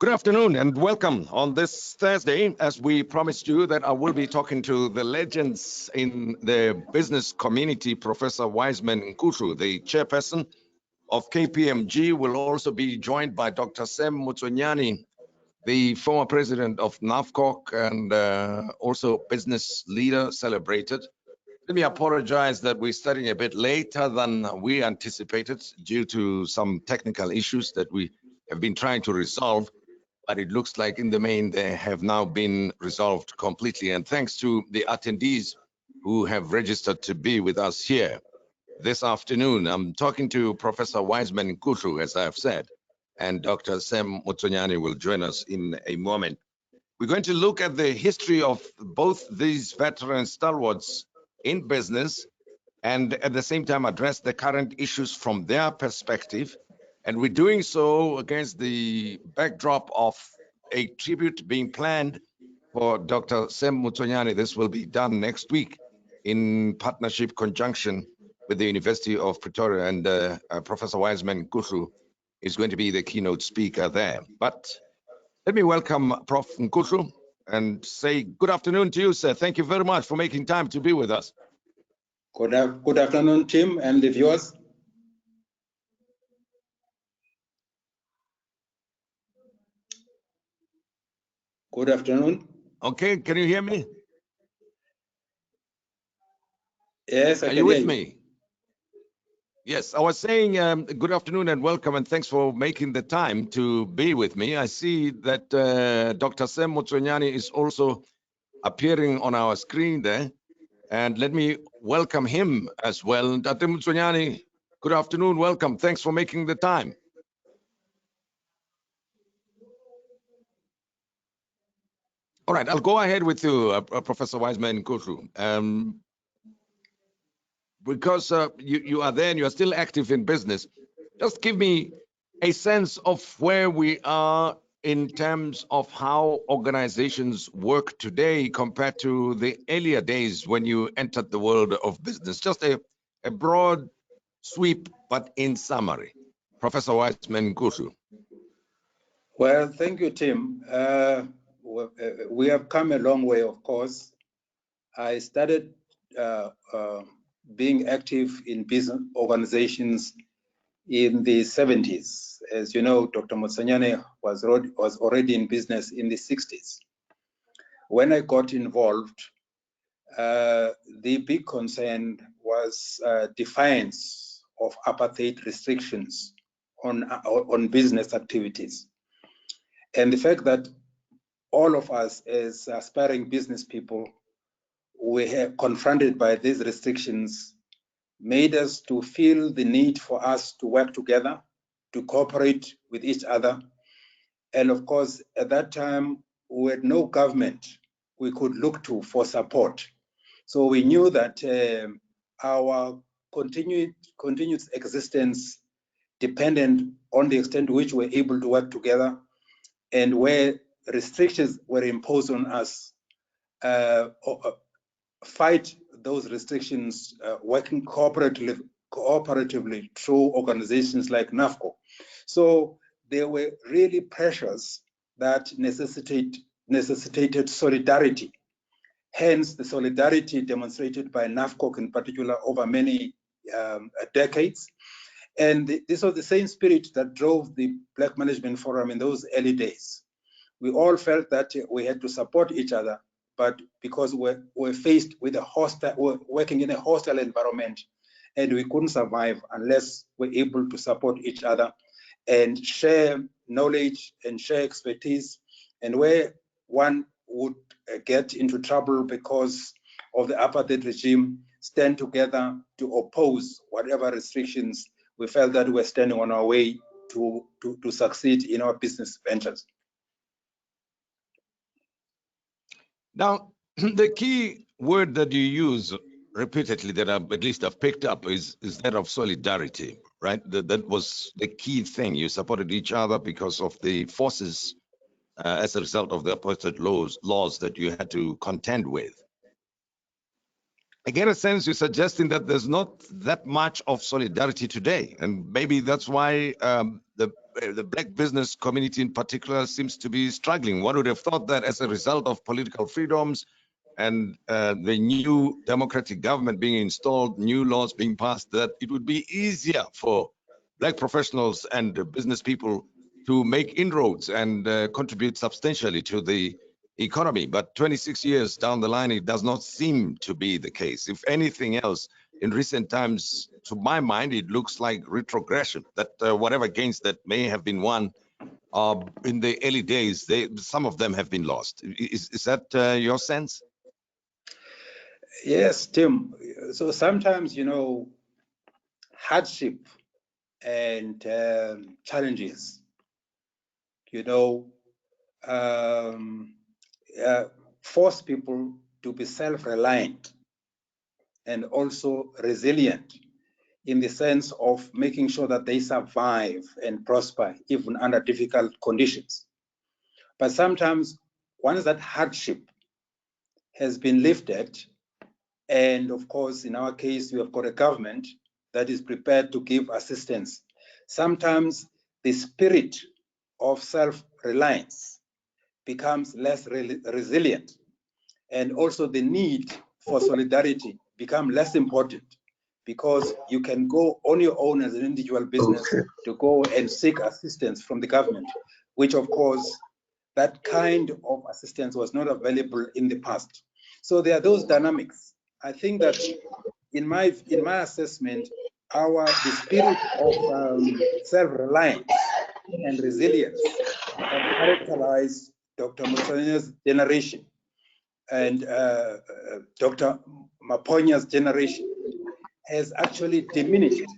Good afternoon and welcome on this Thursday. As we promised you that I will be talking to the legends in the business community, Professor Wiseman Nkuhlu, the chairperson of KPMG, will also be joined by Dr. Sam Motsuenyane, the former president of Nafcoc and also business leader celebrated. Let me apologize that we're starting a bit later than we anticipated due to some technical issues that we have been trying to resolve. But it looks like in the main they have now been resolved completely. And thanks to the attendees who have registered to be with us here this afternoon. I'm talking to Professor Wiseman Nkuhlu, as I have said, and Dr. Sam Motsuenyane will join us in a moment. We're going to look at the history of both these veteran stalwarts in business and at the same time address the current issues from their perspective. And we're doing so against the backdrop of a tribute being planned for Dr. Sam Motsuenyane. This will be done next week in partnership conjunction with the University of Pretoria, and Professor Wiseman Nkuhlu is going to be the keynote speaker there. But let me welcome Prof. Nkuhlu and say good afternoon to you, sir. Thank you very much for making time to be with us. Good afternoon, Tim, and the viewers. Good afternoon. Okay, can you hear me? Yes, I can hear you. Are you with you. me? Yes, I was saying good afternoon and welcome, and thanks for making the time to be with me. I see that Dr. Sam Motsuenyane is also appearing on our screen there, and let me welcome him as well. Dr. Motsuenyane, good afternoon, welcome. Thanks for making the time. All right, I'll go ahead with you, Professor Wiseman Nkuhlu. Because you are there and you are still active in business, just give me a sense of where we are in terms of how organizations work today compared to the earlier days when you entered the world of business. Just a broad sweep, but in summary. Professor Wiseman Nkuhlu. Well, thank you, Tim. We have come a long way, of course. I started being active in business organizations in the 70s. As you know, Dr. Motsuenyane was already in business in the 60s. When I got involved, the big concern was defiance of apartheid restrictions on business activities. And the fact that all of us as aspiring business people were confronted by these restrictions made us to feel the need for us to work together, to cooperate with each other. And of course, at that time, we had no government we could look to for support. So we knew that our continuous existence depended on the extent to which we're able to work together, and where restrictions were imposed on us, fight those restrictions working cooperatively through organizations like Nafcoc. So there were really pressures that necessitated solidarity. Hence, the solidarity demonstrated by Nafcoc in particular over many decades. And this was the same spirit that drove the Black Management Forum in those early days. We all felt that we had to support each other, but because we're faced with we're working in a hostile environment, and we couldn't survive unless we're able to support each other and share knowledge and share expertise. And where one would get into trouble because of the apartheid regime, stand together to oppose whatever restrictions we felt that we're standing on our way to succeed in our business ventures. Now, the key word that you use repeatedly that at least I've picked up is that of solidarity, right? That was the key thing. You supported each other because of the forces as a result of the apartheid laws that you had to contend with. I get a sense you're suggesting that there's not that much of solidarity today, and maybe that's why the black business community in particular seems to be struggling. One would have thought that as a result of political freedoms and the new democratic government being installed, new laws being passed, that it would be easier for black professionals and business people to make inroads and contribute substantially to the economy. But 26 years down the line, it does not seem to be the case. If anything else, in recent times, to my mind, it looks like retrogression, that whatever gains that may have been won in the early days, some of them have been lost. Is that your sense? Yes, Tim. So sometimes, hardship and challenges, um, force people to be self-reliant and also resilient in the sense of making sure that they survive and prosper even under difficult conditions. But sometimes once that hardship has been lifted, and of course, in our case, we have got a government that is prepared to give assistance, sometimes the spirit of self-reliance becomes less resilient, and also the need for solidarity becomes less important, because you can go on your own as an individual business to go and seek assistance from the government, which of course, that kind of assistance was not available in the past. So there are those dynamics. I think that in my assessment, the spirit of self-reliance and resilience that characterized Dr. Motsuenyane's generation and Dr. Maponya's generation has actually diminished,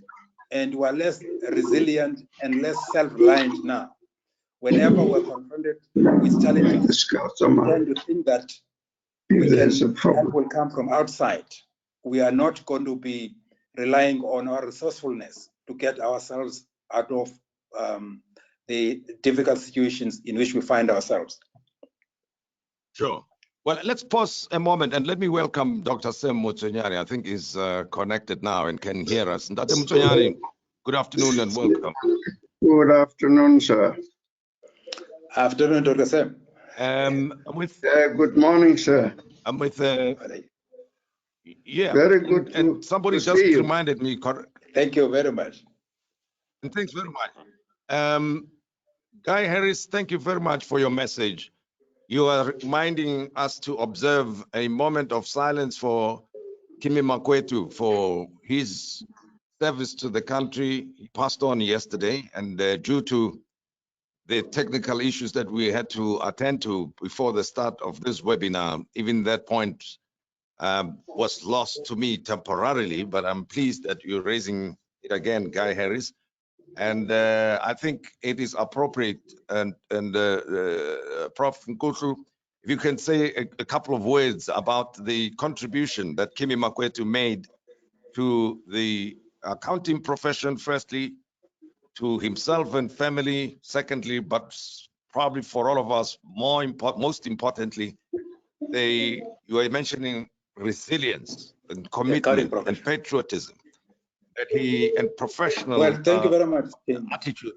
and we're less resilient and less self-reliant now. Whenever we're confronted with challenges, we tend to think that help will come from outside. We are not going to be relying on our resourcefulness to get ourselves out of the difficult situations in which we find ourselves. Sure. Well, let's pause a moment and let me welcome Dr. Sam Motsuenyane. I think he's connected now and can hear us. Dr. Motsuenyane, good afternoon and welcome. Good afternoon, sir. Afternoon, Dr. Sam. Good morning, sir. I'm with yeah. Very good. And somebody just reminded me. Thank you very much. And thanks very much. Guy Harris, thank you very much for your message. You are reminding us to observe a moment of silence for Kimi Makwetu for his service to the country. He passed on yesterday, and due to the technical issues that we had to attend to before the start of this webinar, even that point was lost to me temporarily, but I'm pleased that you're raising it again, Guy Harris. And I think it is appropriate, and Prof. Nkuhlu, if you can say a couple of words about the contribution that Kimi Makwetu made to the accounting profession, firstly, to himself and family, secondly, but probably for all of us, most importantly, you were mentioning resilience and commitment and patriotism. And professional thank you very much, attitude.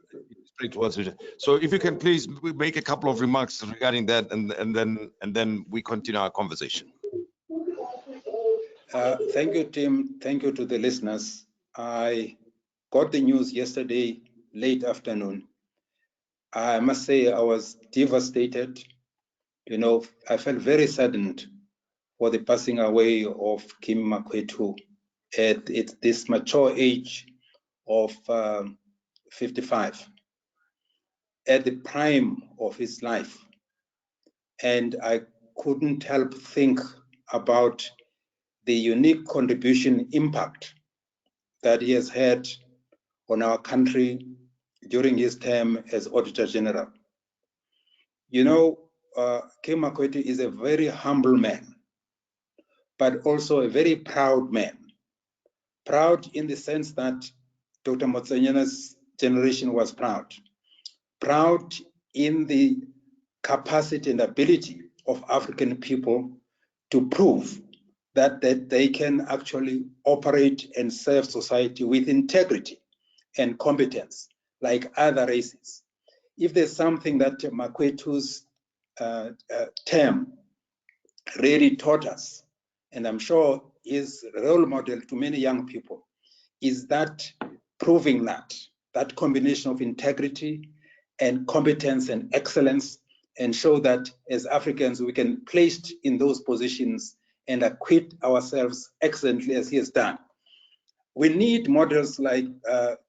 So if you can please make a couple of remarks regarding that, and then we continue our conversation. Thank you, Tim. Thank you to the listeners. I got the news yesterday late afternoon. I must say I was devastated. I felt very saddened for the passing away of Kimi Makwetu at this mature age of 55, at the prime of his life. And I couldn't help think about the unique contribution impact that he has had on our country during his term as Auditor General. Kimi Makwetu is a very humble man, but also a very proud man. Proud in the sense that Dr. Motsuenyane's generation was proud. Proud in the capacity and ability of African people to prove that they can actually operate and serve society with integrity and competence, like other races. If there's something that Mokgwetu's term really taught us, and I'm sure is a role model to many young people, is that proving that combination of integrity and competence and excellence, and show that as Africans we can be placed in those positions and acquit ourselves excellently as he has done. We need models like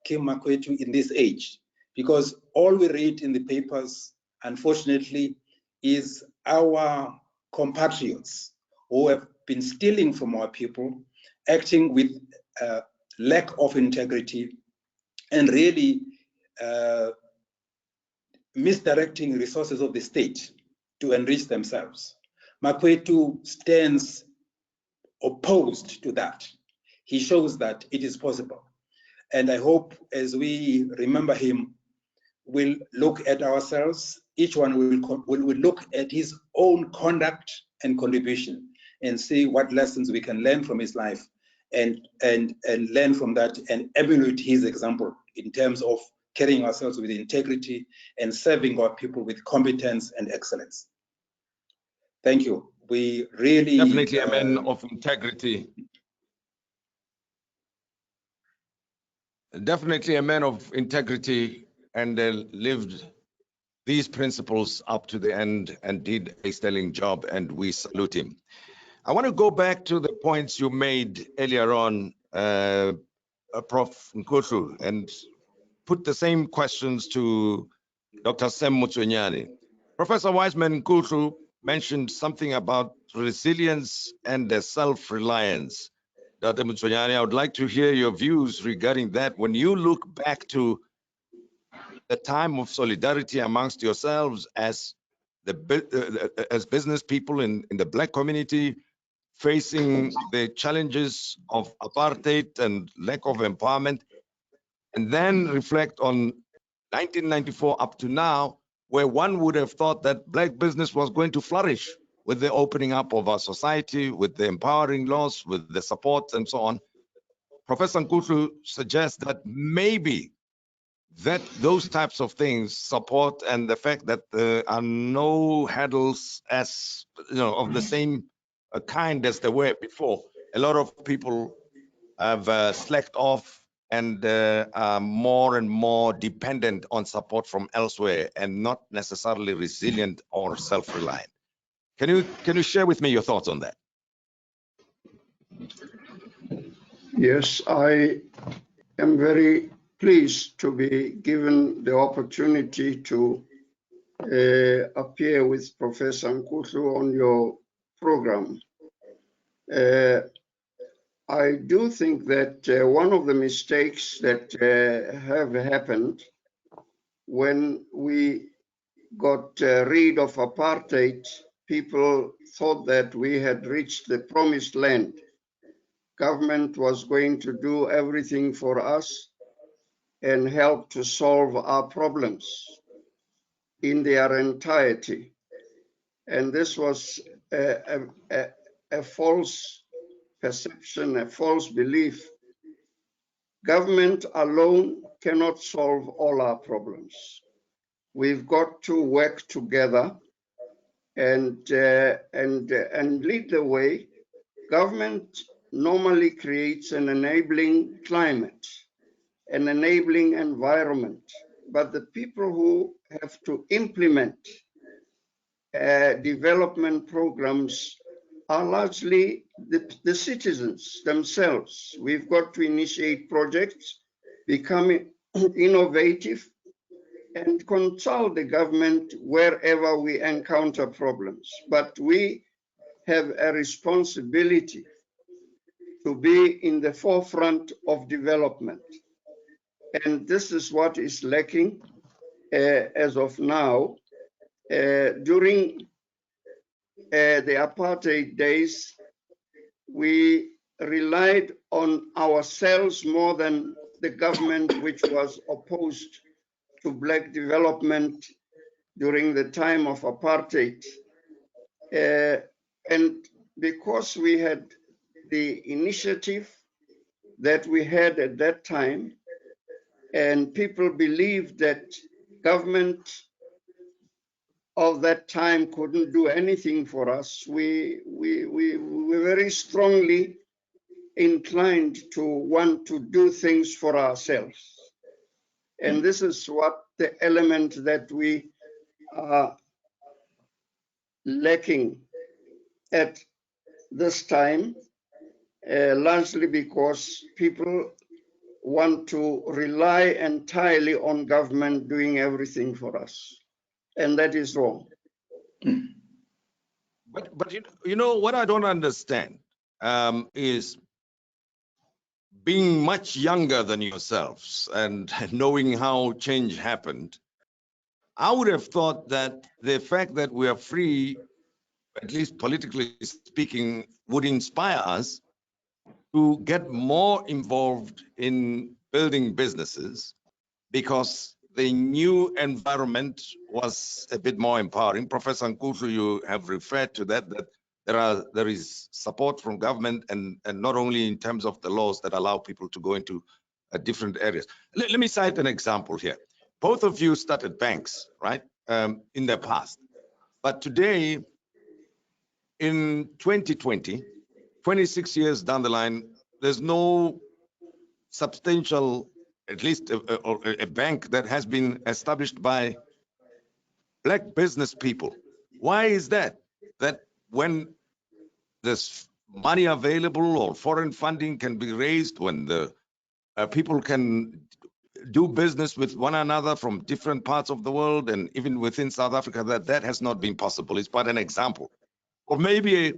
Kim Mokgwetu in this age, because all we read in the papers, unfortunately, is our compatriots who have been stealing from our people, acting with lack of integrity, and really misdirecting resources of the state to enrich themselves. Mokgwetu stands opposed to that. He shows that it is possible. And I hope as we remember him, we'll look at ourselves, each one will look at his own conduct and contribution and see what lessons we can learn from his life and learn from that and emulate his example in terms of carrying ourselves with integrity and serving our people with competence and excellence. Thank you. We really definitely a man of integrity. Definitely a man of integrity, and lived these principles up to the end and did a sterling job, and we salute him. I want to go back to the points you made earlier on, Prof. Nkuhlu, and put the same questions to Dr. Sam Motsuenyane. Professor Wiseman Nkuhlu mentioned something about resilience and self-reliance. Dr. Motsuenyane, I would like to hear your views regarding that. When you look back to the time of solidarity amongst yourselves as business people in the Black community, facing the challenges of apartheid and lack of empowerment, and then reflect on 1994 up to now, where one would have thought that Black business was going to flourish with the opening up of our society, with the empowering laws, with the support and so on. Professor Nkuhlu suggests that maybe those types of things, support, and the fact that there are no hurdles as of the same kind as there were before. A lot of people have slacked off and are more and more dependent on support from elsewhere and not necessarily resilient or self-reliant. Can you share with me your thoughts on that? Yes, I am very pleased to be given the opportunity to appear with Professor Nkuhlu on your program. I do think that one of the mistakes that have happened when we got rid of apartheid, people thought that we had reached the promised land. Government was going to do everything for us and help to solve our problems in their entirety. And this was a false perception, a false belief. Government alone cannot solve all our problems. We've got to work together and lead the way. Government normally creates an enabling climate, an enabling environment, but the people who have to implement development programs are largely the citizens themselves. We've got to initiate projects, become innovative, and consult the government wherever we encounter problems. But we have a responsibility to be in the forefront of development. And this is what is lacking as of now. During the apartheid days, we relied on ourselves more than the government, which was opposed to Black development during the time of apartheid. And because we had the initiative that we had at that time, and people believed that government of that time couldn't do anything for us. We were very strongly inclined to want to do things for ourselves. And this is what the element that we are lacking at this time, largely because people want to rely entirely on government doing everything for us. And that is wrong. But you know what I don't understand is being much younger than yourselves and knowing how change happened. I would have thought that the fact that we are free, at least politically speaking, would inspire us to get more involved in building businesses, because the new environment was a bit more empowering. Professor Nkuhlu, you have referred to that there is support from government, and not only in terms of the laws that allow people to go into different areas. Let me cite an example here. Both of you started banks, right, in the past. But today, in 2020, 26 years down the line, there's no substantial, at least a bank that has been established by Black business people. Why is that? That when there's money available or foreign funding can be raised, when the people can do business with one another from different parts of the world and even within South Africa, that has not been possible. It's but an example. Or maybe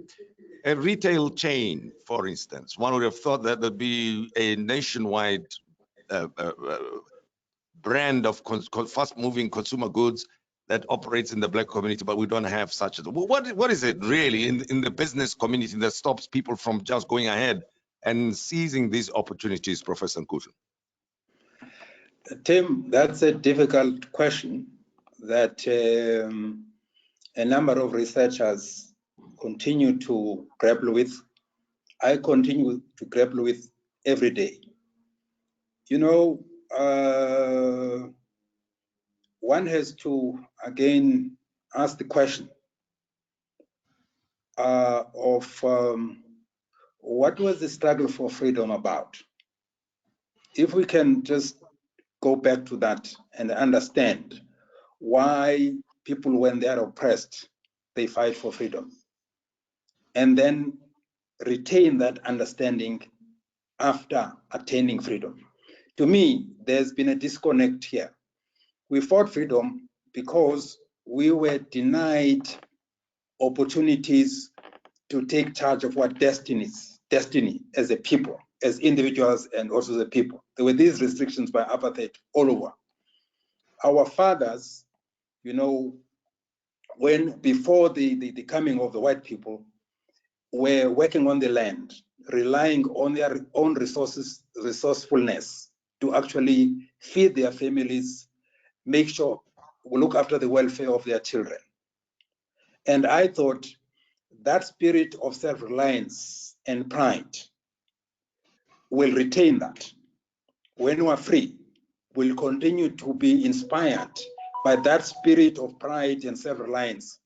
a retail chain, for instance. One would have thought that there'd be a nationwide brand of fast-moving consumer goods that operates in the Black community, but we don't have such a. What is it really in the business community that stops people from just going ahead and seizing these opportunities, Professor Nkuhlu? Tim, that's a difficult question that a number of researchers continue to grapple with. I continue to grapple with every day. You know, one has to, again, ask the question of what was the struggle for freedom about? If we can just go back to that and understand why people, when they are oppressed, they fight for freedom, and then retain that understanding after attaining freedom. To me, there's been a disconnect here. We fought freedom because we were denied opportunities to take charge of what destiny as a people, as individuals, and also the people. There were these restrictions by apartheid all over. Our fathers, you know, before the coming of the white people, were working on the land, relying on their own resourcefulness to actually feed their families, make sure we look after the welfare of their children. And I thought that spirit of self-reliance and pride will retain that. When we are free, we'll continue to be inspired by that spirit of pride and self-reliance,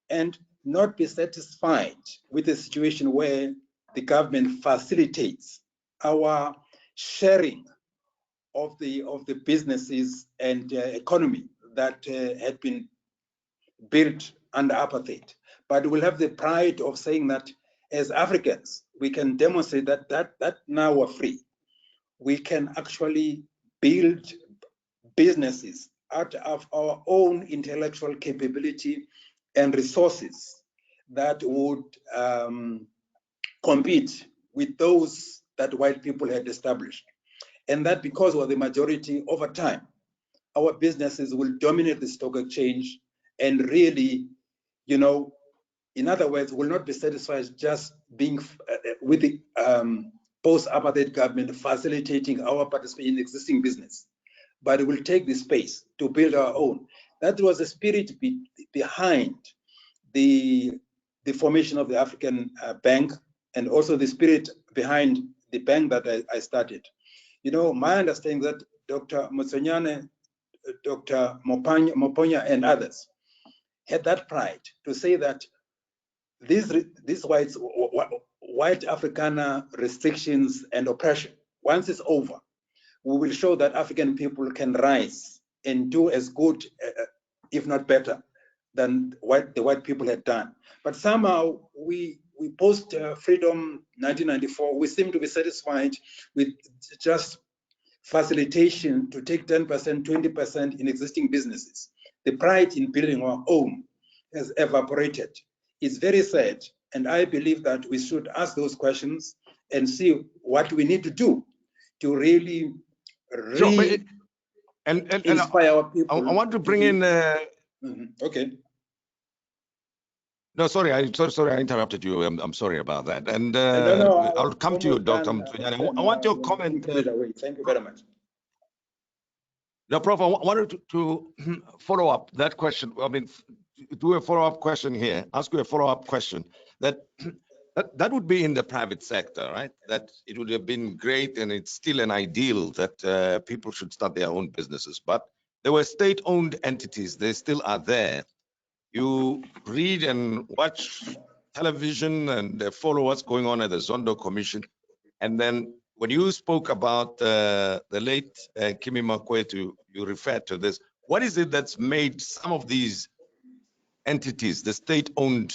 and not be satisfied with a situation where the government facilitates our sharing of the businesses and economy that had been built under apartheid. But we'll have the pride of saying that as Africans, we can demonstrate that now we're free. We can actually build businesses out of our own intellectual capability and resources that would compete with those that white people had established. And that because we're the majority over time, our businesses will dominate the stock exchange and really, you know, in other words, will not be satisfied just being with the post-apartheid government facilitating our participation in existing business, but it will take the space to build our own. That was the spirit behind the formation of the African Bank, and also the spirit behind the bank that I started. You know, my understanding that Dr. Motsuenyane, Dr. Moponya, and others had that pride to say that these white Africana restrictions and oppression, once it's over, we will show that African people can rise and do as good, if not better, than what the white people had done. But somehow we post freedom 1994, we seem to be satisfied with just facilitation to take 10%, 20% in existing businesses. The pride in building our own has evaporated. It's very sad, and I believe that we should ask those questions and see what we need to do to really inspire our people. I want to bring in. Okay. No, sorry, I interrupted you. I'm sorry about that. And I'll come to you, Dr. Motsuenyane. I want your comment. Thank you very much. No, Prof, I wanted to follow up that question. I mean, do a follow-up question here. Ask you a follow-up question. That would be in the private sector, right? That it would have been great, and it's still an ideal that people should start their own businesses. But there were state-owned entities. They still are there. You read and watch television and follow what's going on at the Zondo Commission. And then when you spoke about the late Kimi Makwetu, you referred to this. What is it that's made some of these entities, the state-owned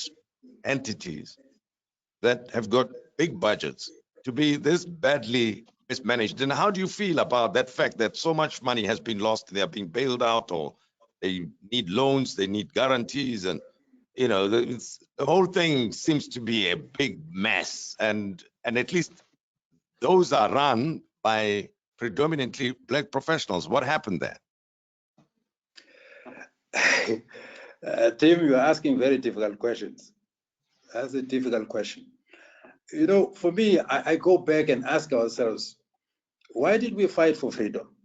entities that have got big budgets, to be this badly mismanaged? And how do you feel about that fact that so much money has been lost, they are being bailed out, or they need loans, they need guarantees, and you know, the whole thing seems to be a big mess, and at least those are run by predominantly Black professionals. What happened there? Tim, you're asking very difficult questions. That's a difficult question. You know, for me, I go back and ask ourselves, why did we fight for freedom?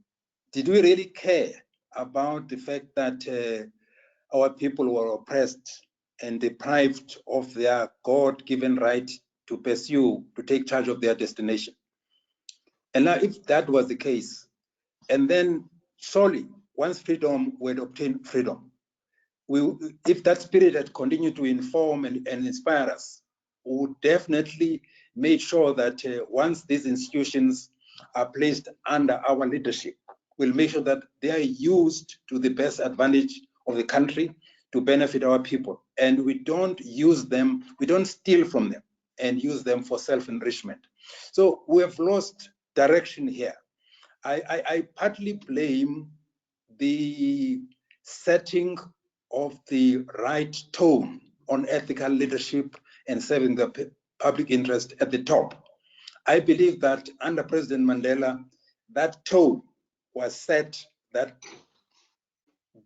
Did we really care about the fact that our people were oppressed and deprived of their God-given right to pursue, to take charge of their destination? And now, if that was the case, and then surely, once freedom, we had obtained freedom, if that spirit had continued to inform and inspire us, we would definitely make sure that once these institutions are placed under our leadership, we'll make sure that they are used to the best advantage of the country to benefit our people. And we don't use them, we don't steal from them and use them for self-enrichment. So we have lost direction here. I partly blame the setting of the right tone on ethical leadership and serving the public interest at the top. I believe that under President Mandela, that tone was set that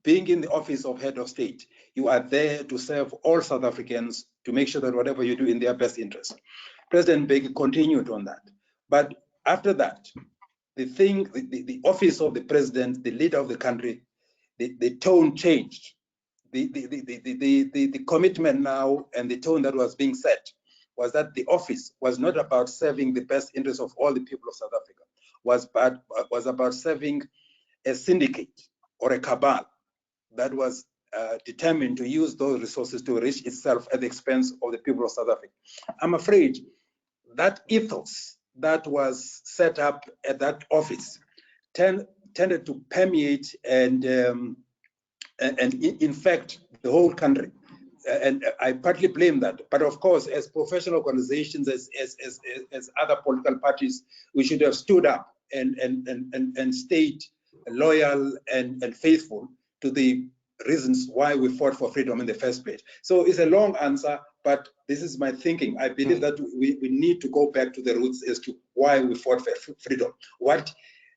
being in the office of head of state, you are there to serve all South Africans, to make sure that whatever you do in their best interest. President Mbeki continued on that. But after that, the office of the president, the leader of the country, the tone changed. The commitment now and the tone that was being set was that the office was not about serving the best interests of all the people of South Africa, was about serving a syndicate or a cabal that was determined to use those resources to enrich itself at the expense of the people of South Africa. I'm afraid that ethos that was set up at that office tended to permeate and infect the whole country. And I partly blame that. But of course, as professional organizations, as other political parties, we should have stood up and stayed loyal and faithful to the reasons why we fought for freedom in the first place. So it's a long answer, but this is my thinking. I believe that we need to go back to the roots as to why we fought for freedom. What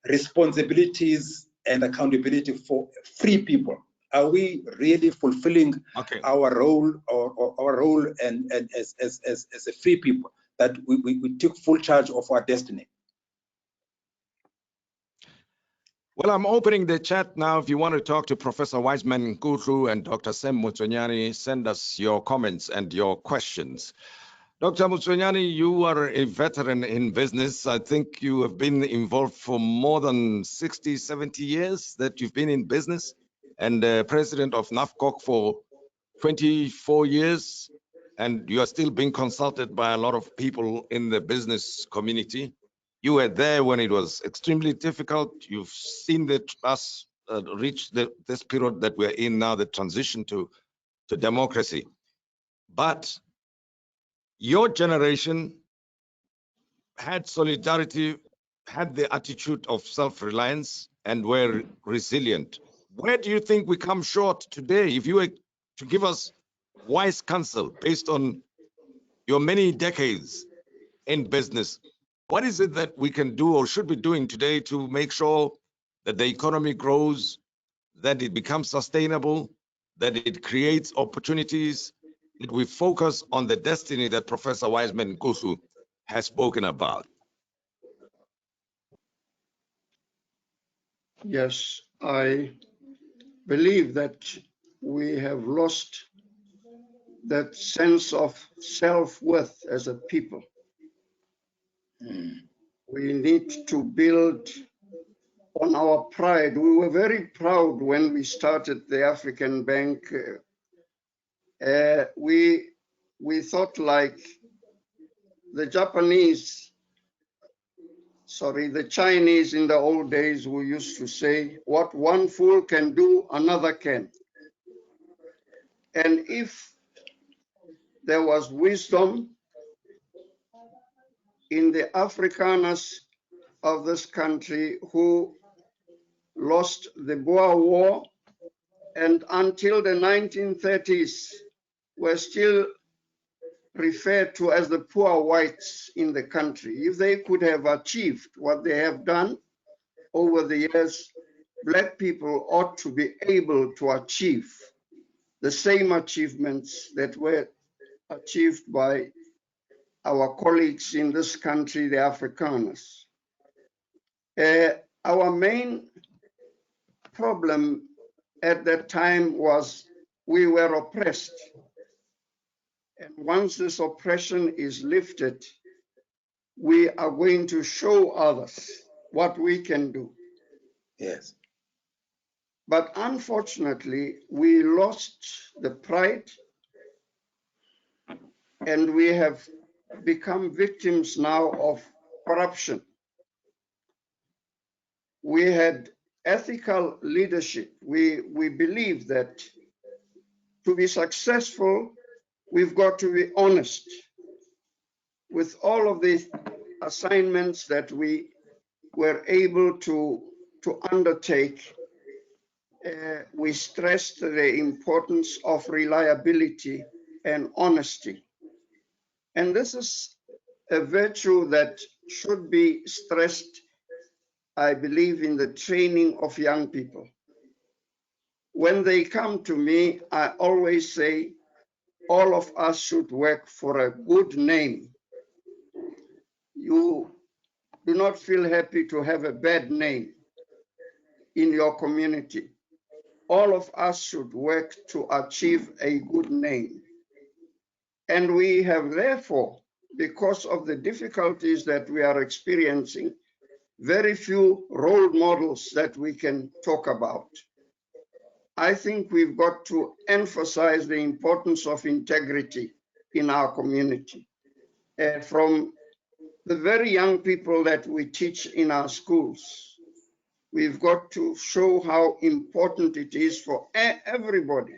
responsibilities and accountability for free people are we really fulfilling our role or our role and as a free people, that we took full charge of our destiny? Well, I'm opening the chat now. If you want to talk to Professor Wiseman Nkuhlu and Dr. Sam Motsuenyane, send us your comments and your questions. Dr. Motsuenyane, you are a veteran in business. I think you have been involved for more than 60, 70 years that you've been in business, and president of Nafcoc for 24 years, and you are still being consulted by a lot of people in the business community. You were there when it was extremely difficult. You've seen us reach this period that we're in now, the transition to democracy. But your generation had solidarity, had the attitude of self-reliance, and were resilient. Where do you think we come short today? If you were to give us wise counsel based on your many decades in business, what is it that we can do or should be doing today to make sure that the economy grows, that it becomes sustainable, that it creates opportunities, that we focus on the destiny that Professor Wiseman Nkuhlu has spoken about? Yes, I believe that we have lost that sense of self-worth as a people. We need to build on our pride. We were very proud when we started the African Bank. We thought like the Chinese in the old days who used to say, what one fool can do, another can. And if there was wisdom in the Afrikaners of this country who lost the Boer War and until the 1930s were still referred to as the poor whites in the country. If they could have achieved what they have done over the years, Black people ought to be able to achieve the same achievements that were achieved by our colleagues in this country, the Afrikaners. Our main problem at that time was we were oppressed. And once this oppression is lifted, we are going to show others what we can do. Yes. But unfortunately, we lost the pride and we have become victims now of corruption. We had ethical leadership. We believe that to be successful, we've got to be honest with all of the assignments that we were able to undertake. We stressed the importance of reliability and honesty. And this is a virtue that should be stressed, I believe, in the training of young people. When they come to me, I always say, all of us should work for a good name. You do not feel happy to have a bad name in your community. All of us should work to achieve a good name. And we have therefore, because of the difficulties that we are experiencing, very few role models that we can talk about. I think we've got to emphasize the importance of integrity in our community. From the very young people that we teach in our schools, we've got to show how important it is for everybody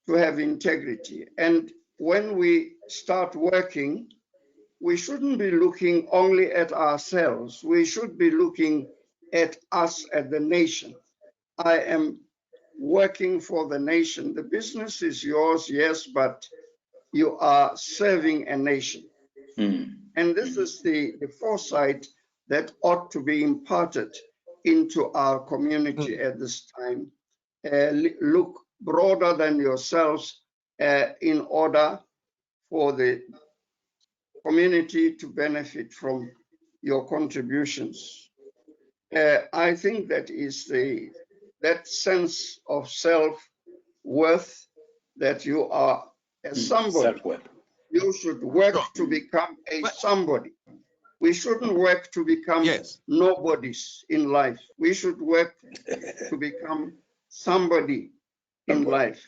to have integrity. And when we start working, we shouldn't be looking only at ourselves. We should be looking at us as the nation. I am working for the nation. The business is yours, yes, but you are serving a nation. And this is the foresight that ought to be imparted into our community at this time. Look broader than yourselves in order for the community to benefit from your contributions. I think that is that sense of self-worth that you are as somebody. Self-worth. You should work to become a somebody. We shouldn't work to become nobodies in life. We should work to become somebody in life.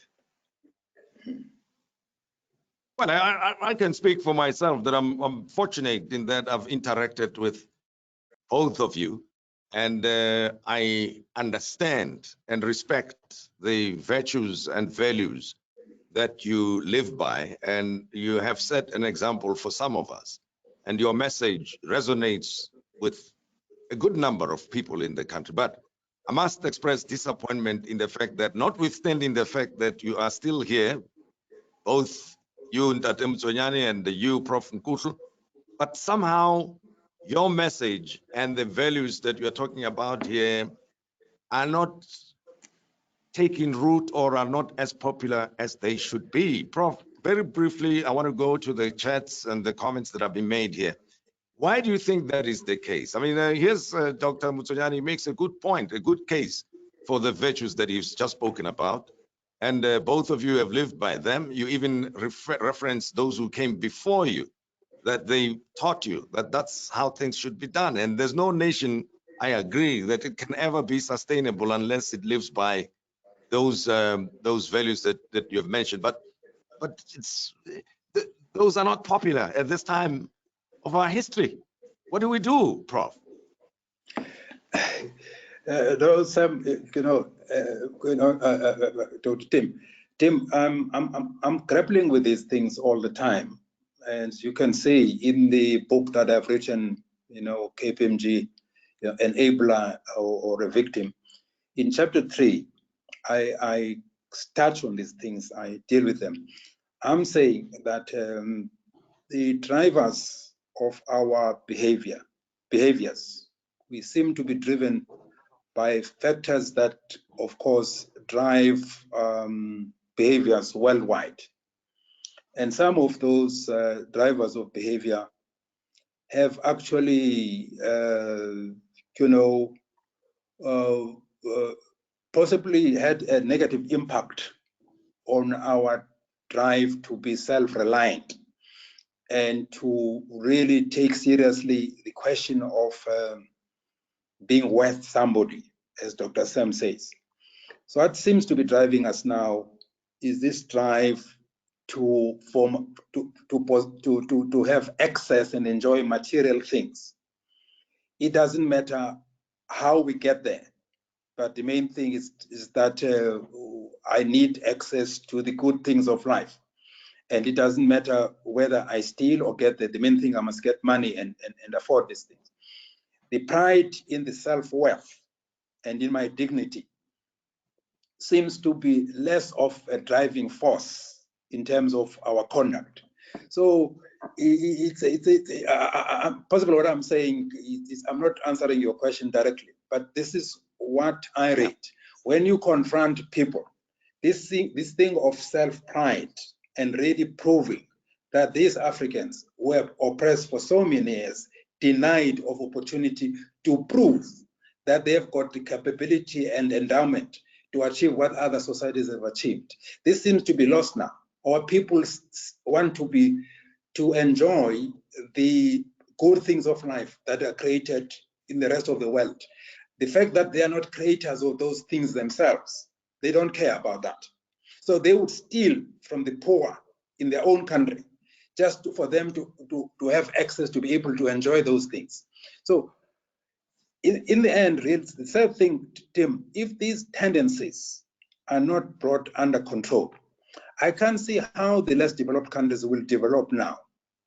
Well, I can speak for myself that I'm fortunate in that I've interacted with both of you, and I understand and respect the virtues and values that you live by, and you have set an example for some of us, and your message resonates with a good number of people in the country. But I must express disappointment in the fact that, notwithstanding the fact that you are still here, both you, Tim Modise, and you, Prof. Nkuhlu, but somehow your message and the values that you're talking about here are not taking root or are not as popular as they should be. Prof, very briefly, I want to go to the chats and the comments that have been made here. Why do you think that is the case? I mean, here's Dr. Motsuenyane makes a good point, a good case for the virtues that he's just spoken about. And both of you have lived by them. You even reference those who came before you, that they taught you that that's how things should be done. And there's no nation, I agree, that it can ever be sustainable unless it lives by those values that you have mentioned. But those are not popular at this time of our history. What do we do, Prof? Sam, Dr. Tim, I'm grappling with these things all the time. And you can see in the book that I've written, KPMG, enabler or a victim, in chapter 3, I touch on these things, I deal with them. I'm saying that the drivers of our behaviors, we seem to be driven by factors that, of course, drive behaviors worldwide. And some of those drivers of behavior have actually, possibly had a negative impact on our drive to be self-reliant and to really take seriously the question of being worth somebody, as Dr. Sam says. So what seems to be driving us now is this drive to have access and enjoy material things. It doesn't matter how we get there, but the main thing is that I need access to the good things of life. And it doesn't matter whether I steal or get there. The main thing, I must get money and afford these things. The pride in the self-worth and in my dignity seems to be less of a driving force in terms of our conduct. So it's possible what I'm saying is I'm not answering your question directly, but this is what I read. When you confront people, this thing of self-pride and really proving that these Africans were oppressed for so many years, denied of opportunity to prove that they've got the capability and endowment to achieve what other societies have achieved. This seems to be lost now. Our people want to enjoy the good things of life that are created in the rest of the world. The fact that they are not creators of those things themselves, they don't care about that. So they would steal from the poor in their own country just for them to have access to be able to enjoy those things. So in the end, the third thing, Tim, if these tendencies are not brought under control, I can't see how the less developed countries will develop now.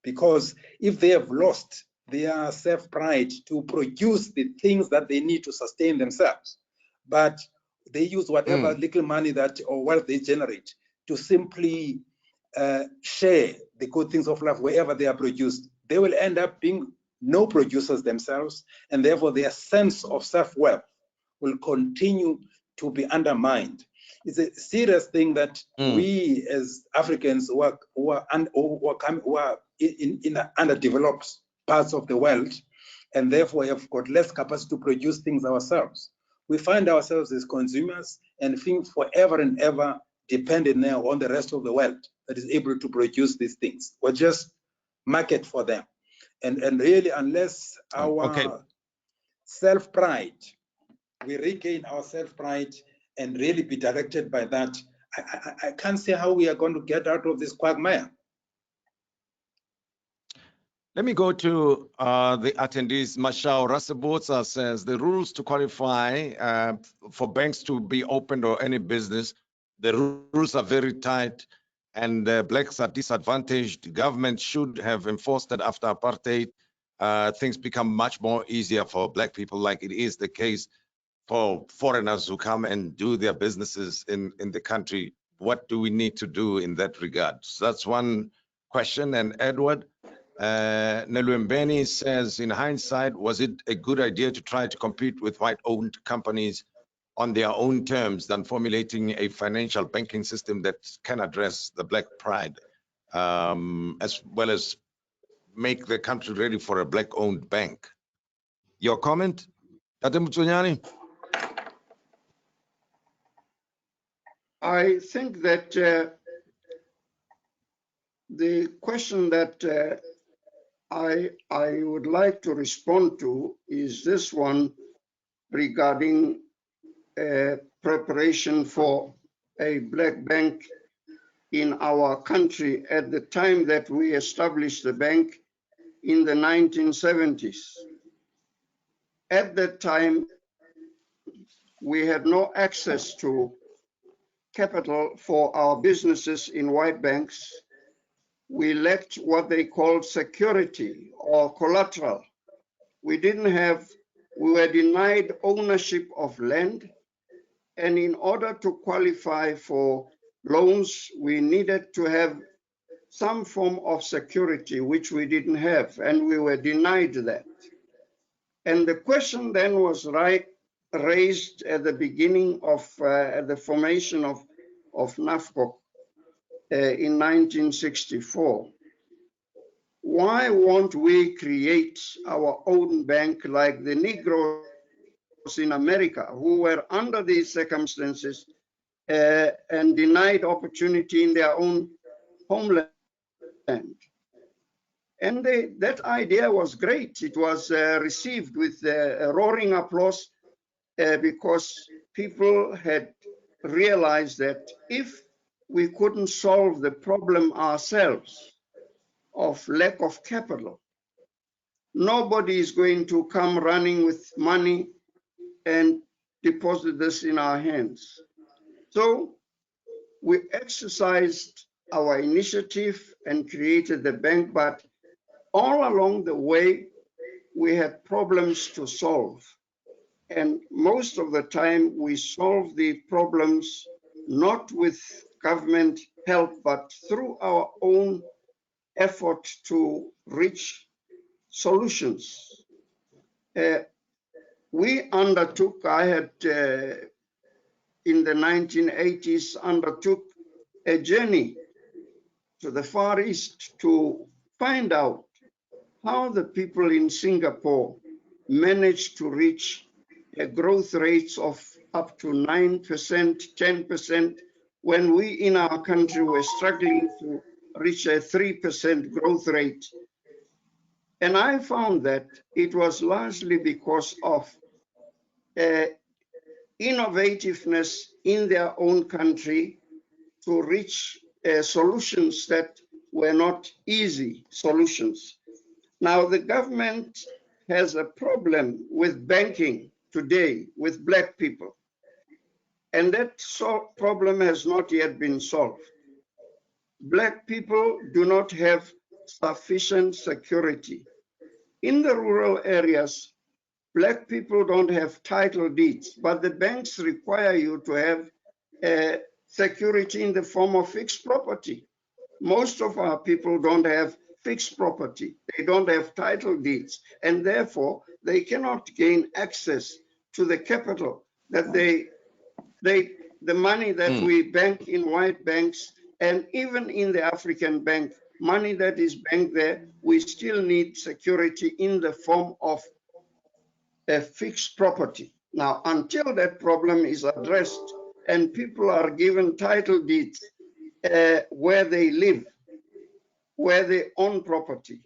Because if they have lost their self-pride to produce the things that they need to sustain themselves, but they use whatever little money that or wealth they generate to simply share the good things of life wherever they are produced, they will end up being no producers themselves, and therefore their sense of self-worth will continue to be undermined. It's a serious thing that we as Africans who are in underdeveloped parts of the world, and therefore have got less capacity to produce things ourselves. We find ourselves as consumers and think forever and ever dependent now on the rest of the world that is able to produce these things, or just market for them. And really, unless our self-pride, we regain our self-pride and really be directed by that, I can't see how we are going to get out of this quagmire. Let me go to the attendees. Mashal Rababotsa says the rules to qualify for banks to be opened or any business, the rules are very tight and blacks are disadvantaged. Government should have enforced that after apartheid. Things become much more easier for black people, like it is the case for foreigners who come and do their businesses in the country. What do we need to do in that regard? So that's one question. And Edward Nelwembeni says, in hindsight, was it a good idea to try to compete with white-owned companies on their own terms than formulating a financial banking system that can address the black pride, as well as make the country ready for a black-owned bank? Your comment, Sam Motsuenyane? I think that the question that I would like to respond to is this one regarding preparation for a black bank in our country at the time that we established the bank in the 1970s. At that time, we had no access to capital for our businesses in white banks. We lacked what they called security or collateral. We were denied ownership of land. And in order to qualify for loans, we needed to have some form of security, which we didn't have, and we were denied that. And the question then was raised at the beginning of the formation of Nafcoc in 1964. Why won't we create our own bank like the Negroes in America, who were under these circumstances and denied opportunity in their own homeland? And that idea was great. It was received with a roaring applause because people had realized that if we couldn't solve the problem ourselves of lack of capital, nobody is going to come running with money and deposit this in our hands. So we exercised our initiative and created the bank, but all along the way, we had problems to solve. And most of the time, we solved the problems not with government help, but through our own effort to reach solutions. We undertook, I had in the 1980s undertook a journey to the Far East to find out how the people in Singapore managed to reach growth rates of up to 9%, 10%, when we in our country were struggling to reach a 3% growth rate. And I found that it was largely because of innovativeness in their own country to reach solutions that were not easy solutions. Now, the government has a problem with banking today with black people, and that problem has not yet been solved. Black people do not have sufficient security. In the rural areas, black people don't have title deeds, but the banks require you to have security in the form of fixed property. Most of our people don't have fixed property. They don't have title deeds, and therefore they cannot gain access to the capital that the money that we bank in white banks, and even in the African bank, money that is banked there, we still need security in the form of a fixed property. Now, until that problem is addressed and people are given title deeds, where they live, where they own property,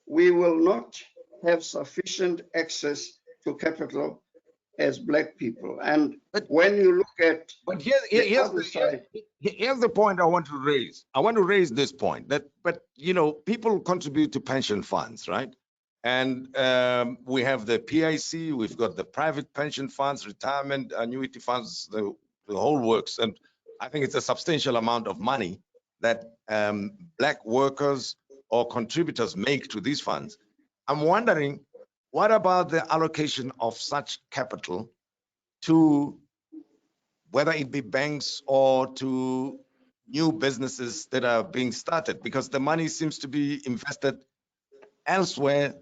we will not have sufficient access to capital as Black people. And when you look at here's the point I want to raise. I want to raise this point that, but you know, people contribute to pension funds, right? And we have the PIC, we've got the private pension funds, retirement annuity funds, the whole works. And I think it's a substantial amount of money that Black workers or contributors make to these funds. I'm wondering, what about the allocation of such capital to whether it be banks or to new businesses that are being started? Because the money seems to be invested elsewhere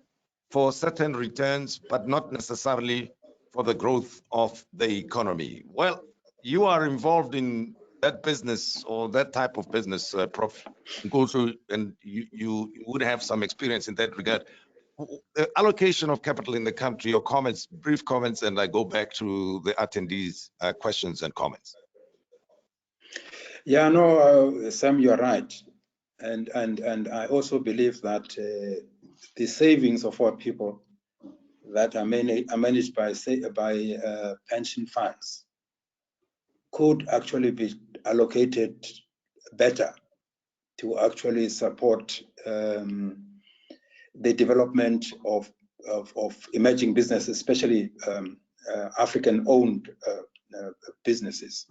for certain returns, but not necessarily for the growth of the economy. Well, you are involved in that business or that type of business, Prof. Nkuhlu, and you would have some experience in that regard. The allocation of capital in the country, your comments, brief comments, and I go back to the attendees' questions and comments. Yeah, no, Sam, you're right. And I also believe that the savings of our people that are managed by pension funds could actually be allocated better to actually support the development of emerging businesses, especially African-owned businesses.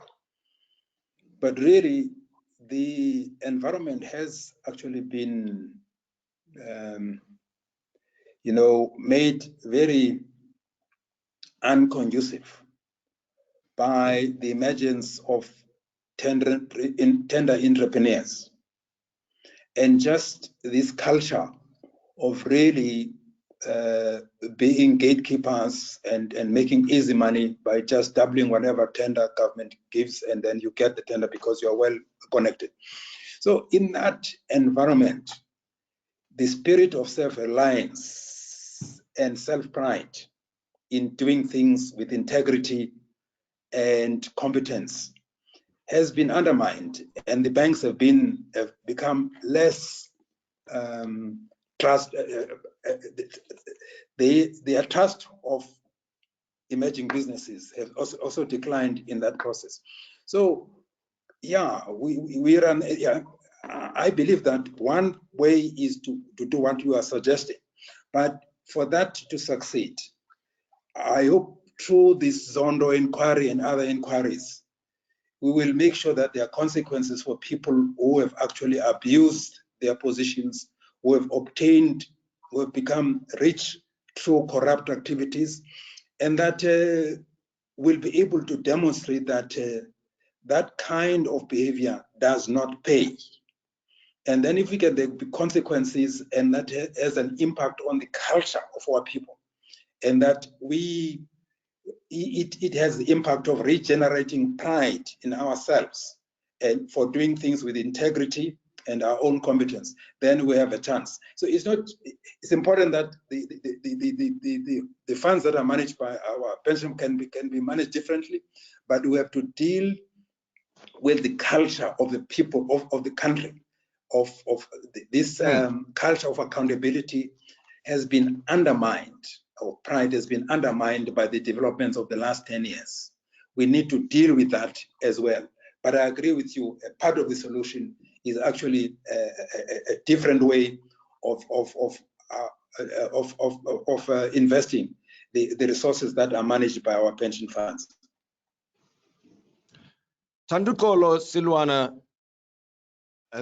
But really, the environment has actually been, made very unconducive by the emergence of tender entrepreneurs and just this culture of really being gatekeepers and making easy money by just doubling whatever tender government gives, and then you get the tender because you are well connected. So in that environment, the spirit of self-reliance and self-pride in doing things with integrity and competence has been undermined, and the banks have become less trust. Their trust of emerging businesses have also declined in that process. So, yeah, we run. Yeah, I believe that one way is to do what you are suggesting, but for that to succeed, I hope through this Zondo inquiry and other inquiries, we will make sure that there are consequences for people who have actually abused their positions, who have become rich through corrupt activities, and that will be able to demonstrate that that kind of behavior does not pay. And then if we get the consequences, and that has an impact on the culture of our people, and that it has the impact of regenerating pride in ourselves and for doing things with integrity and our own competence, then we have a chance. So it's important that the funds that are managed by our pension can be managed differently, but we have to deal with the culture of the people of the country, of this culture of accountability has been undermined. Our pride has been undermined by the developments of the last 10 years. We need to deal with that as well. But I agree with you, a part of the solution is actually a different way of investing the resources that are managed by our pension funds. Tandukolo Silwana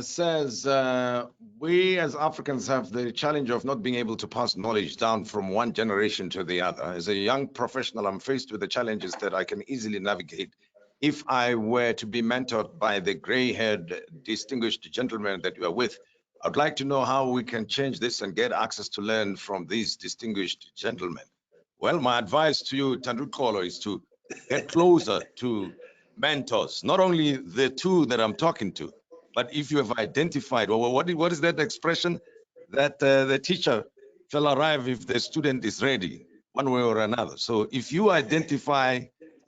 says, we as Africans have the challenge of not being able to pass knowledge down from one generation to the other. As a young professional, I'm faced with the challenges that I can easily navigate if I were to be mentored by the gray-haired distinguished gentleman that you are with. I'd like to know how we can change this and get access to learn from these distinguished gentlemen. Well, my advice to you, Tandukolo, is to get closer to mentors, not only the two that I'm talking to, but if you have identified, well, what is that expression? That the teacher shall arrive if the student is ready, one way or another. So if you identify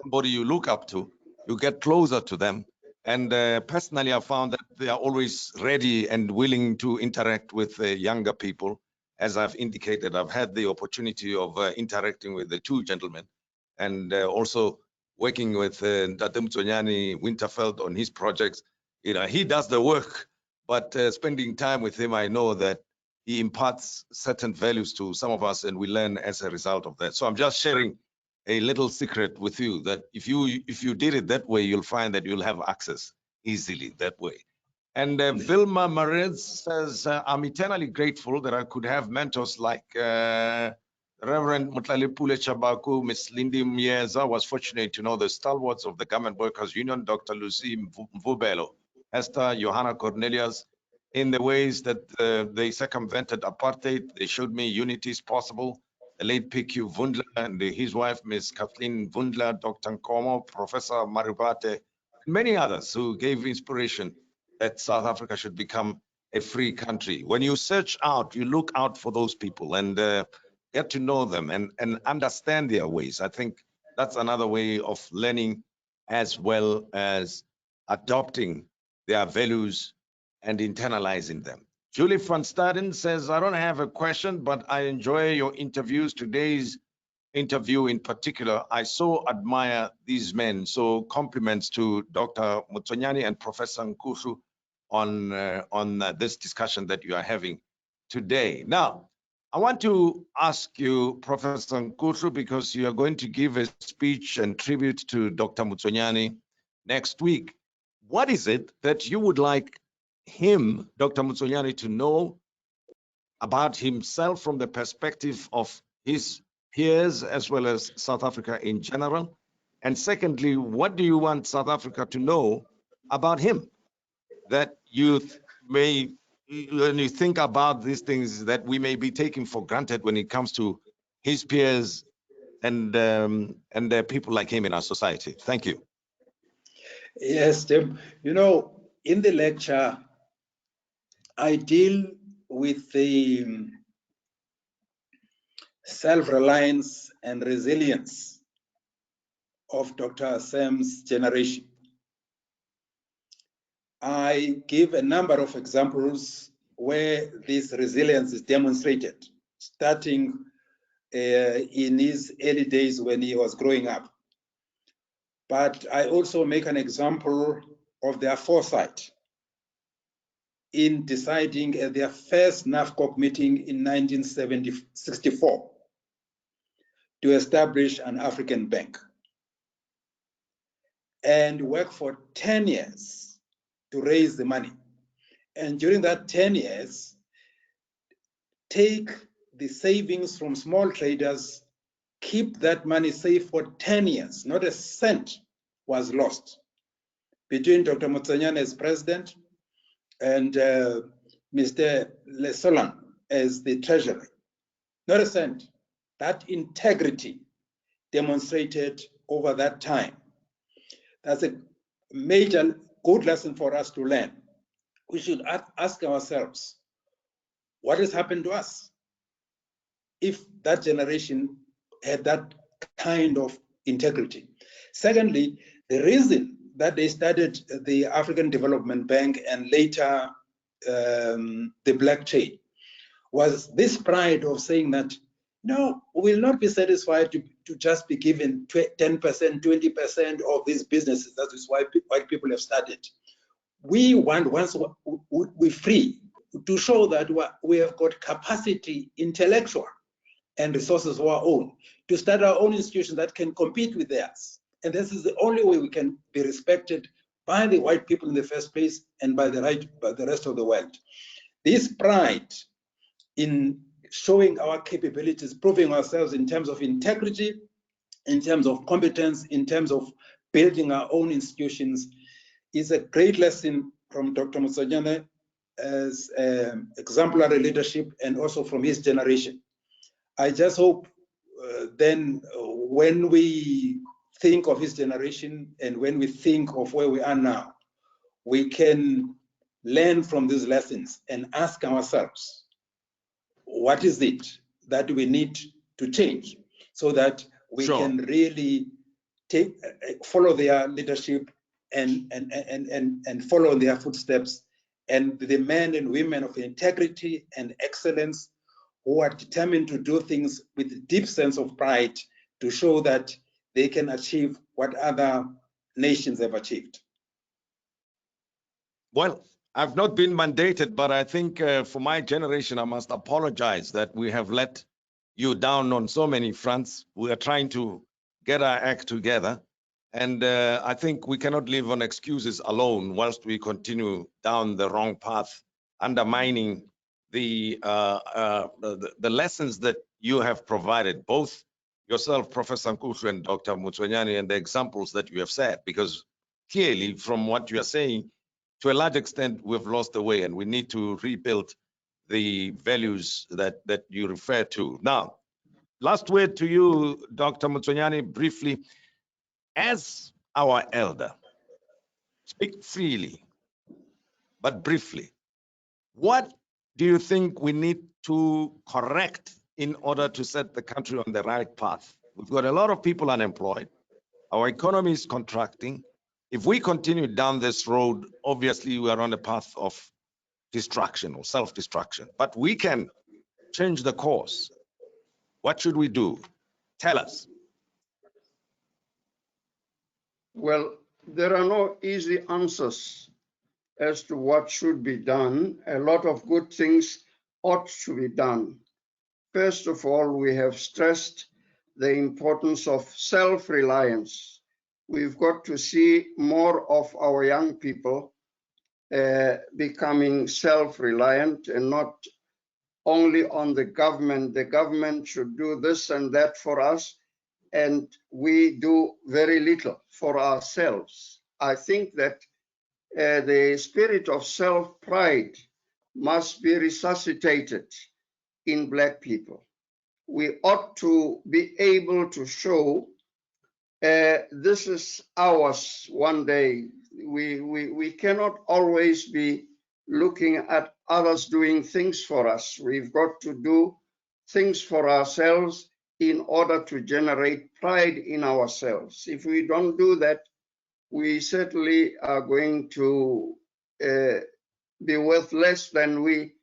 somebody you look up to, you get closer to them And personally, I found that they are always ready and willing to interact with the younger people. As I've indicated, I've had the opportunity of interacting with the two gentlemen and also working with Tim Modise Winterfeld on his projects. You know, he does the work, but spending time with him, I know that he imparts certain values to some of us, and we learn as a result of that. So I'm just sharing a little secret with you that if you did it that way, you'll find that you'll have access easily that way. And Vilma Marez says, I'm eternally grateful that I could have mentors like Reverend Mutlalipule Chabaku, Miss Lindy Mieza. Was fortunate to know the stalwarts of the Government Workers Union, Dr. Lucy Mvubelo, Esther, Johanna Cornelius, in the ways that they circumvented apartheid. They showed me unity is possible. The late PQ Vundla and his wife, Miss Kathleen Vundla, Dr. Nkomo, Professor Maribate, and many others who gave inspiration that South Africa should become a free country. When you search out, you look out for those people and get to know them and understand their ways. I think that's another way of learning as well as adopting their values and internalizing them. Julie van Staden says, I don't have a question, but I enjoy your interviews. Today's interview in particular, I so admire these men. So compliments to Dr. Mochanyani and Professor Nkuhlu on this discussion that you are having today. Now, I want to ask you, Professor Nkuhlu, because you are going to give a speech and tribute to Dr. Mochanyani next week. What is it that you would like him, Dr. Mochanyani, to know about himself from the perspective of his peers as well as South Africa in general? And secondly, what do you want South Africa to know about him that you may, when you think about these things that we may be taking for granted when it comes to his peers and people like him in our society? Thank you. Yes, Tim. You know, in the lecture, I deal with the self-reliance and resilience of Dr. Sam's generation. I give a number of examples where this resilience is demonstrated, starting in his early days when he was growing up. But I also make an example of their foresight in deciding at their first Nafcoc meeting in 1964 to establish an African bank and work for 10 years to raise the money. And during that 10 years, take the savings from small traders, keep that money safe for 10 years. Not a cent was lost between Dr. Mochanyani as president and Mr. Lesolan as the treasurer. Not a cent. That integrity demonstrated over that time. That's a major good lesson for us to learn. We should ask ourselves, what has happened to us if that generation had that kind of integrity? Secondly, the reason that they started the African Development Bank and later the Black Chain was this pride of saying that, no, we will not be satisfied to just be given 10%, 20% of these businesses. That is why white people have started. We want, once we're free, to show that we have got capacity, intellectual and resources of our own, to start our own institutions that can compete with theirs. And this is the only way we can be respected by the white people in the first place and by the rest of the world. This pride in showing our capabilities, proving ourselves in terms of integrity, in terms of competence, in terms of building our own institutions, is a great lesson from Dr. Mochanyani as exemplary leadership and also from his generation. I just hope then when we think of his generation and when we think of where we are now, we can learn from these lessons and ask ourselves, what is it that we need to change so that we can really follow their leadership and follow in their footsteps, and the men and women of integrity and excellence who are determined to do things with a deep sense of pride to show that they can achieve what other nations have achieved. Well, I've not been mandated, but I think for my generation, I must apologize that we have let you down on so many fronts. We are trying to get our act together. And I think we cannot live on excuses alone whilst we continue down the wrong path, undermining the lessons that you have provided, both yourself, Professor Nkuhlu, and Dr. Motsuenyane, and the examples that you have set, because clearly from what you are saying, to a large extent, we've lost the way and we need to rebuild the values that you refer to. Now, last word to you, Dr. Motsuenyane, briefly. As our elder, speak freely, but briefly. What do you think we need to correct in order to set the country on the right path? We've got a lot of people unemployed. Our economy is contracting. If we continue down this road, obviously we are on a path of destruction or self-destruction, but we can change the course. What should we do? Tell us. Well, there are no easy answers as to what should be done. A lot of good things ought to be done. First of all, we have stressed the importance of self-reliance. We've got to see more of our young people becoming self-reliant and not only on the government. The government should do this and that for us, and we do very little for ourselves. I think that the spirit of self-pride must be resuscitated in Black people. We ought to be able to show this is ours one day. We cannot always be looking at others doing things for us. We've got to do things for ourselves in order to generate pride in ourselves. If we don't do that, we certainly are going to be worth less than we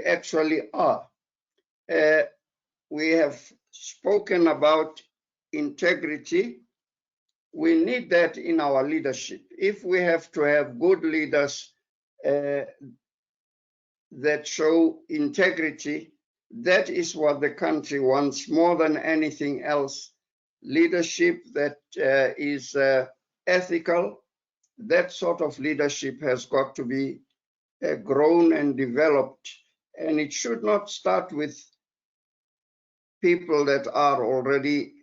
actually are. We have spoken about integrity. We need that in our leadership. If we have to have good leaders that show integrity, that is what the country wants more than anything else. Leadership that is ethical, that sort of leadership has got to be grown and developed. And it should not start with people that are already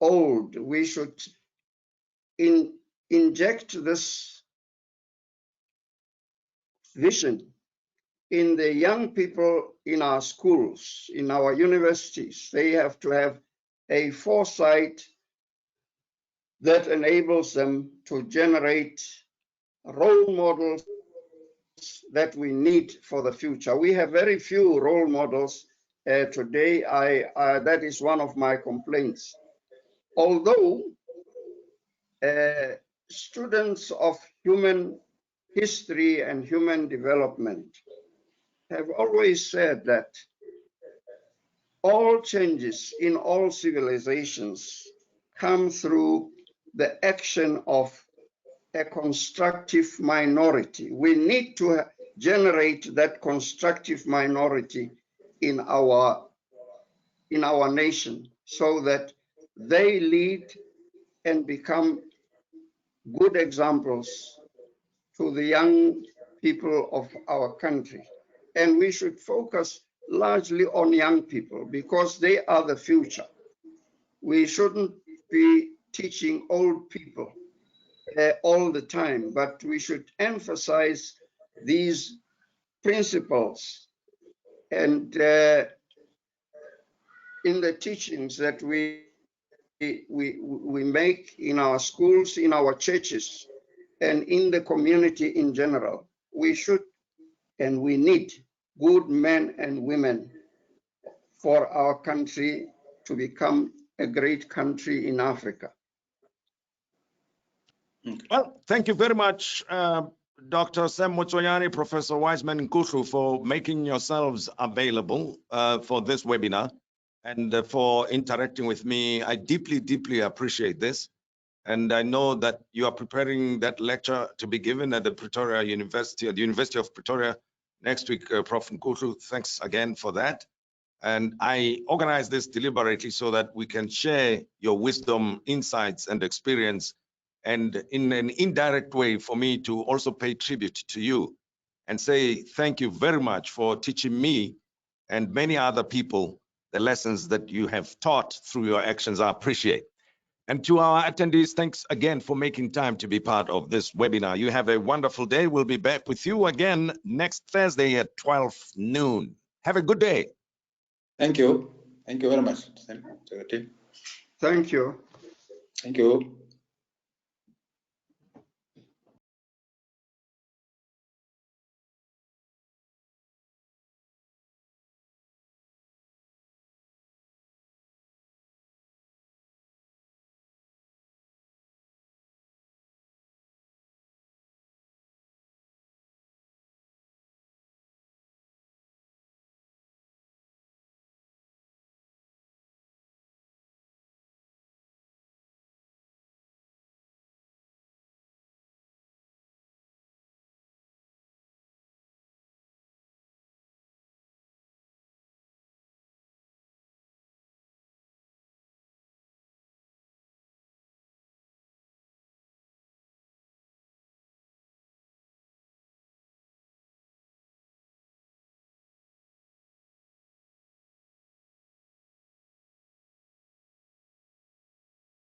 old. We should inject this vision in the young people in our schools, in our universities. They have to have a foresight that enables them to generate role models that we need for the future. We have very few role models today. That is one of my complaints. Although students of human history and human development have always said that all changes in all civilizations come through the action of a constructive minority. We need to generate that constructive minority in our nation so that they lead and become good examples to the young people of our country. And we should focus largely on young people because they are the future. We shouldn't be teaching old people all the time, but we should emphasize these principles. And in the teachings that we make in our schools, in our churches, and in the community in general, we should and we need good men and women for our country to become a great country in Africa. Well, thank you very much, Dr. Sam Motsuenyane, Professor Wiseman Nkuhlu, for making yourselves available for this webinar and for interacting with me. I deeply, deeply appreciate this. And I know that you are preparing that lecture to be given at the Pretoria University, at the University of Pretoria next week, Prof. Nkuhlu. Thanks again for that. And I organized this deliberately so that we can share your wisdom, insights, and experience, and in an indirect way for me to also pay tribute to you and say thank you very much for teaching me and many other people the lessons that you have taught through your actions. I appreciate. And to our attendees, thanks again for making time to be part of this webinar. You have a wonderful day. We'll be back with you again next Thursday at 12 noon. Have a good day. Thank you. Thank you very much. Thank you. Thank you.